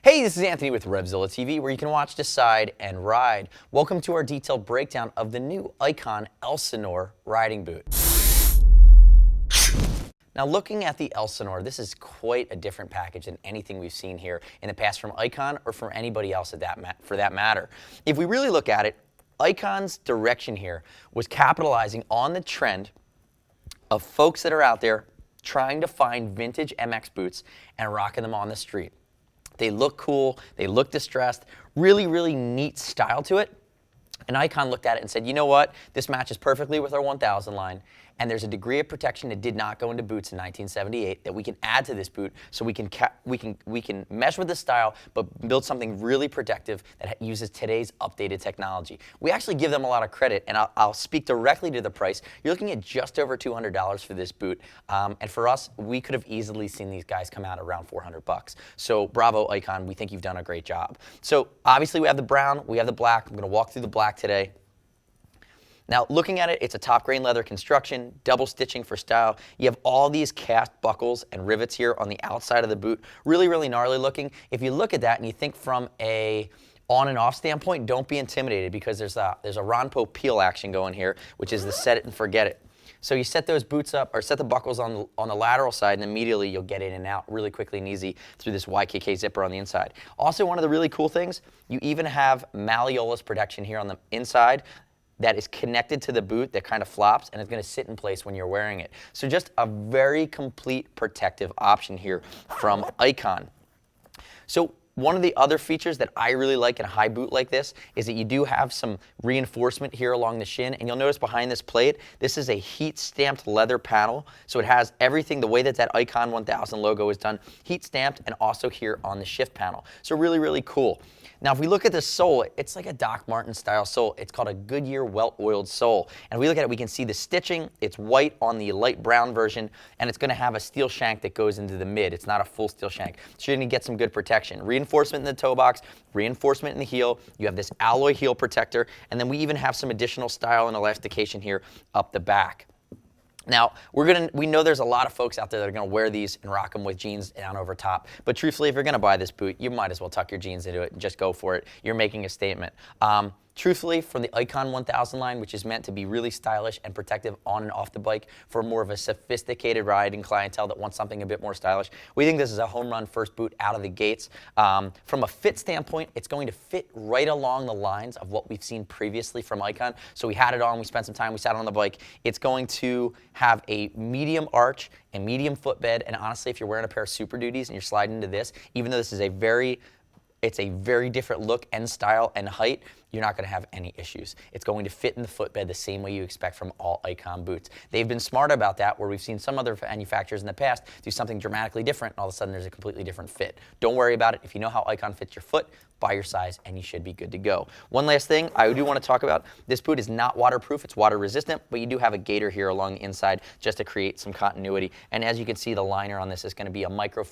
Hey, this is Anthony with RevZilla TV, where you can watch, decide, and ride. Welcome to our detailed breakdown of the new Icon Elsinore riding boot. Now, looking at the Elsinore, this is quite a different package than anything we've seen here in the past from Icon or from anybody else for that matter. If we really look at it, Icon's direction here was capitalizing on the trend of folks that are out there trying to find vintage MX boots and rocking them on the street. They look cool, they look distressed, really neat style to it. And Icon looked at it and said, you know what, this matches perfectly with our 1000 line, and there's a degree of protection that did not go into boots in 1978 that we can add to this boot, so we can mesh with the style, but build something really protective that uses today's updated technology. We actually give them a lot of credit, and I'll speak directly to the price. You're looking at just over $200 for this boot, and for us, we could have easily seen these guys come out around 400 bucks. So bravo, Icon, we think you've done a great job. So obviously we have the brown, we have the black. I'm gonna walk through the black today. Now, looking at it, it's a top grain leather construction, double stitching for style. You have all these cast buckles and rivets here on the outside of the boot. Really gnarly looking. If you look at that and you think from a on and off standpoint, don't be intimidated, because there's a Ronpo peel action going here, which is the set it and forget it. So you set those boots up, or set the buckles on the lateral side, and immediately you'll get in and out really quickly and easy through this YKK zipper on the inside. Also, one of the really cool things, you even have malleolus protection here on the inside that is connected to the boot that kind of flops, and it's going to sit in place when you're wearing it. So just a very complete protective option here from Icon. So one of the other features that I really like in a high boot like this is that you do have some reinforcement here along the shin, and you'll notice behind this plate, this is a heat stamped leather panel. So it has everything, the way that Icon 1000 logo is done, heat stamped, and also here on the shift panel. So really cool. Now, if we look at the sole, it's like a Doc Martin style sole. It's called a Goodyear welt-oiled sole. And if we look at it, we can see the stitching. It's white on the light brown version, and it's going to have a steel shank that goes into the mid. It's not a full steel shank. So you're going to get some good protection. Reinforcement in the toe box, reinforcement in the heel. You have this alloy heel protector, and then we even have some additional style and elastication here up the back. Now, we know there's a lot of folks out there that are going to wear these and rock them with jeans down over top. But truthfully, if you're going to buy this boot, you might as well tuck your jeans into it and just go for it. You're making a statement. Truthfully, from the Icon 1000 line, which is meant to be really stylish and protective on and off the bike for more of a sophisticated riding clientele that wants something a bit more stylish, we think this is a home run first boot out of the gates. From a fit standpoint, it's going to fit right along the lines of what we've seen previously from Icon. So we had it on, we spent some time, we sat on the bike. It's going to have a medium arch and medium footbed, and honestly, if you're wearing a pair of Super Duties and you're sliding into this, even though this is it's a very different look and style and height, you're not going to have any issues. It's going to fit in the footbed the same way you expect from all Icon boots. They've been smart about that, where we've seen some other manufacturers in the past do something dramatically different, and all of a sudden there's a completely different fit. Don't worry about it. If you know how Icon fits your foot, buy your size, and you should be good to go. One last thing I do want to talk about, this boot is not waterproof, it's water resistant, but you do have a gaiter here along the inside just to create some continuity. And as you can see, the liner on this is going to be a micro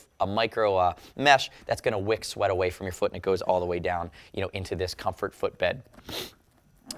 mesh that's going to wick sweat away from your foot, and it goes all the way down, into this comfort footbed.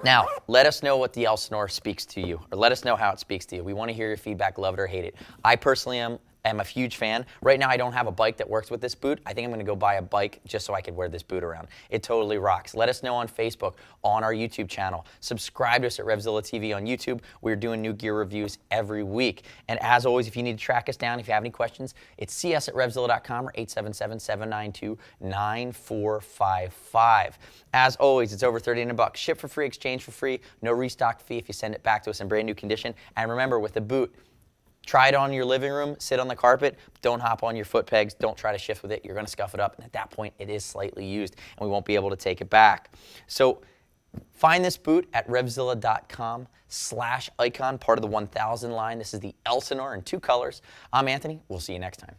Now, let us know what the Elsinore speaks to you, or let us know how it speaks to you. We want to hear your feedback, love it or hate it. I personally am a huge fan. Right now, I don't have a bike that works with this boot. I think I'm going to go buy a bike just so I could wear this boot around. It totally rocks. Let us know on Facebook, on our YouTube channel. Subscribe to us at RevZilla TV on YouTube. We're doing new gear reviews every week. And as always, if you need to track us down, if you have any questions, it's cs@revzilla.com or 877-792-9455. As always, it's over $39. Ship for free, exchange for free, no restock fee if you send it back to us in brand new condition. And remember, with the boot, try it on in your living room, sit on the carpet, don't hop on your foot pegs, don't try to shift with it, you're gonna scuff it up, and at that point, it is slightly used, and we won't be able to take it back. So find this boot at RevZilla.com/Icon, part of the 1000 line. This is the Elsinore in 2 colors. I'm Anthony, we'll see you next time.